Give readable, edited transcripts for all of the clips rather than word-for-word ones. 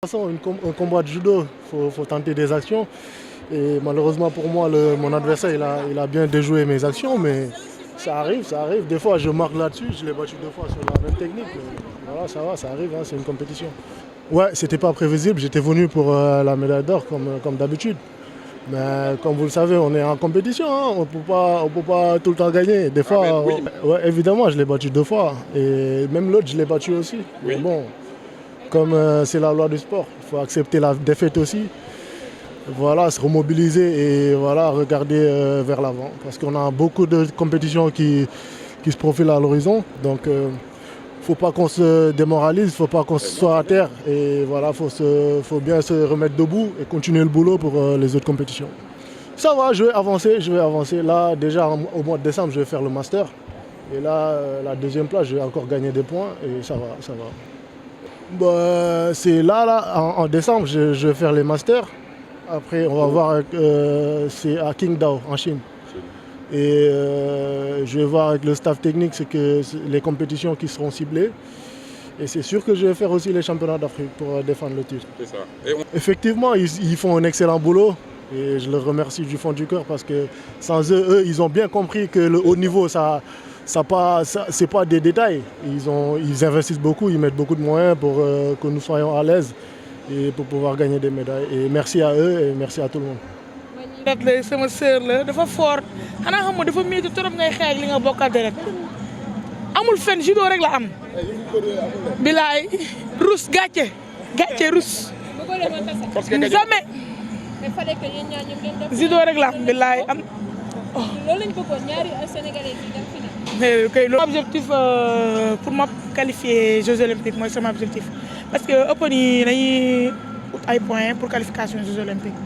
façon, un combat de judo, il faut tenter des actions. Et malheureusement pour moi, mon adversaire, il a bien déjoué mes actions, mais ça arrive. Des fois, je marque là-dessus, je l'ai battu 2 fois sur la même technique. Mais voilà, ça va, ça arrive, hein, c'est une compétition. Ouais, c'était pas prévisible, j'étais venu pour la médaille d'or comme d'habitude. Mais comme vous le savez, on est en compétition, hein, on peut pas tout le temps gagner. Des fois, oui. Ouais, évidemment, je l'ai battu 2 fois. Et même l'autre, je l'ai battu aussi. Oui. Mais bon, comme c'est la loi du sport, il faut accepter la défaite aussi. Voilà, se remobiliser et voilà, regarder vers l'avant. Parce qu'on a beaucoup de compétitions qui se profilent à l'horizon. Donc, il ne faut pas qu'on se démoralise, il ne faut pas qu'on soit à terre. Et voilà, faut bien se remettre debout et continuer le boulot pour les autres compétitions. Ça va, je vais avancer. Là, déjà, au mois de décembre, je vais faire le master. Et là, la deuxième place, je vais encore gagner des points et ça va. Bah, c'est là, en décembre, je vais faire les masters. Après, on va voir, c'est à Qingdao, en Chine. Et je vais voir avec le staff technique les compétitions qui seront ciblées. Et c'est sûr que je vais faire aussi les championnats d'Afrique pour défendre le titre. C'est ça. Effectivement, ils font un excellent boulot. Et je les remercie du fond du cœur parce que sans eux, ils ont bien compris que le haut niveau, c'est pas des détails. Ils investissent beaucoup, ils mettent beaucoup de moyens pour que nous soyons à l'aise et pour pouvoir gagner des médailles. Et merci à eux et merci à tout le monde. sama sœur la dafa fort xanaa xam nga dafa métti trop ngay xeex li nga bokkal deret amul fenn judo rek la am. bilaay rus gàcce rus. jamais. judo rek la am bilaay am. loolu lañ bëggoon ñaari sénégalais yi dem final. kay loolu objectif pour ma qualifier Jeux olympiques mooy sama objectif parce que Open yi dañuy ut ay points pour qualification Jeux olympiques.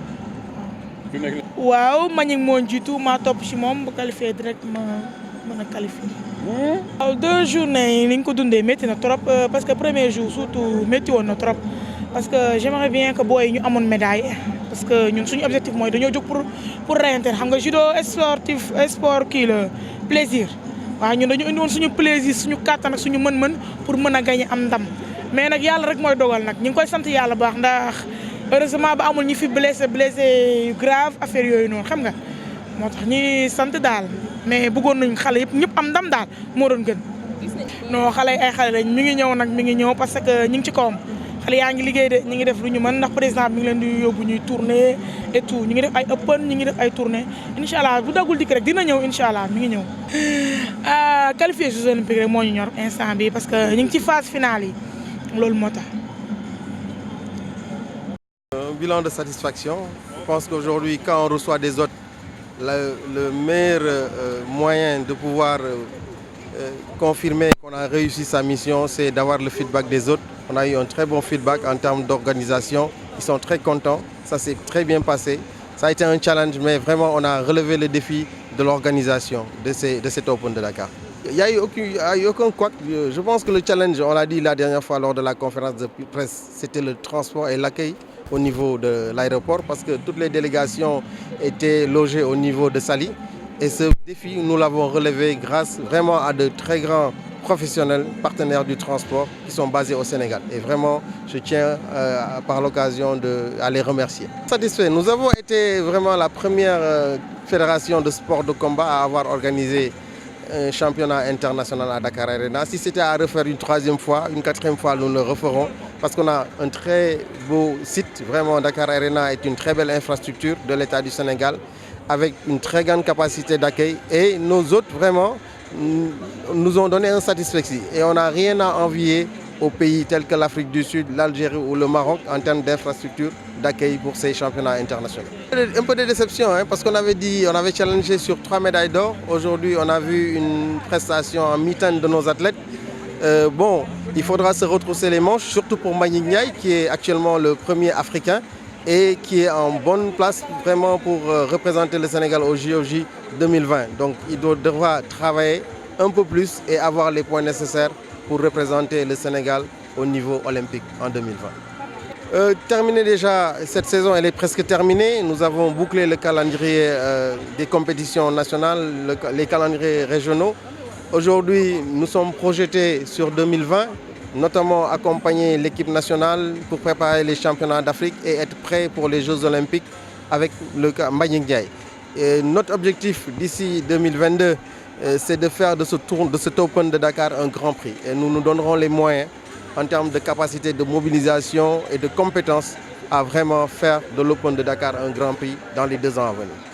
waaw Manick moo jiitu maa topp ci moom bu qualifié direct ma mën a qualifié. waaw 2 journées yi ni ñu ko dundee métti na trop parce que premier jour surtout métti woon na trop parce que j'aimerais bien que booy ñu amoon médaille parce que ñun suñu objectif mooy dañoo jóg pour reyante xam nga judo sport kii la plaisir waaw ñun dañu indi woon suñu plaisir suñu kàttan ak suñu mën-mën pour mën a gagner am ndam mais nag yàlla rek mooy dogal nag ñu ngi koy sant yàlla baax ndax. heureusement ba amul ñi fi blessé yu grave affaire yooyu noonu xam nga moo tax ñi sant daal mais bëggoon nañ xale yëpp ñëpp am ndam daal moo doon gën. non xale yi ay xale lañ mi ngi ñëw nag mi ngi ñëw parce que ñu ngi ci kawam xale yaa ngi liggéey de ñu ngi def lu ñu mën ndax président bi mi ngi leen di yóbbu ñuy tournée et tout ñu ngi def ay open ñu ngi def ay tournée incha allah bu dagul dikk rek dina ñëw incha allah mi ngi ñëw. qualifié Jeux olympiques rek moo ñu ñor instant bi parce que ñu ngi ci phase finale yi loolu moo tax. Bilan de satisfaction. Je pense qu'aujourd'hui, quand on reçoit des autres, le meilleur moyen de pouvoir confirmer qu'on a réussi sa mission, c'est d'avoir le feedback des autres. On a eu un très bon feedback en termes d'organisation. Ils sont très contents. Ça s'est très bien passé. Ça a été un challenge, mais vraiment, on a relevé le défi de l'organisation de cet Open de Dakar. Il n'y a eu aucun couac. Je pense que le challenge, on l'a dit la dernière fois lors de la conférence de presse, c'était le transport et l'accueil au niveau de l'aéroport parce que toutes les délégations étaient logées au niveau de Saly. Et ce défi, nous l'avons relevé grâce vraiment à de très grands professionnels, partenaires du transport qui sont basés au Sénégal. Et vraiment, je tiens par l'occasion à les remercier. Satisfait. Nous avons été vraiment la première fédération de sport de combat à avoir organisé un championnat international à Dakar Arena. Si c'était à refaire une 3e fois, une 4e fois, nous le referons parce qu'on a un très beau site. Vraiment, Dakar Arena est une très belle infrastructure de l'État du Sénégal avec une très grande capacité d'accueil. Et nos hôtes, vraiment, nous ont donné un satisfaction. Et on n'a rien à envier aux pays tels que l'Afrique du Sud, l'Algérie ou le Maroc en termes d'infrastructure d'accueil pour ces championnats internationaux. Un peu de déception parce qu'on avait challengé sur 3 médailles d'or. Aujourd'hui, on a vu une prestation en mi-temps de nos athlètes. Bon, il faudra se retrousser les manches, surtout pour Manick Ndiaye, qui est actuellement le premier Africain et qui est en bonne place vraiment pour représenter le Sénégal au JOJ 2020. Donc, il devra travailler un peu plus et avoir les points nécessaires pour représenter le Sénégal au niveau olympique en 2020. Terminé déjà, cette saison elle est presque terminée. Nous avons bouclé le calendrier des compétitions nationales, les calendriers régionaux. Aujourd'hui, nous sommes projetés sur 2020 notamment accompagner l'équipe nationale pour préparer les championnats d'Afrique et être prêt pour les Jeux Olympiques avec le Mbagnick Ndiaye. Et notre objectif d'ici 2022, c'est de faire de cet Open de Dakar un grand prix. Et nous nous donnerons les moyens en termes de capacité de mobilisation et de compétences à vraiment faire de l'Open de Dakar un grand prix dans les 2 ans à venir.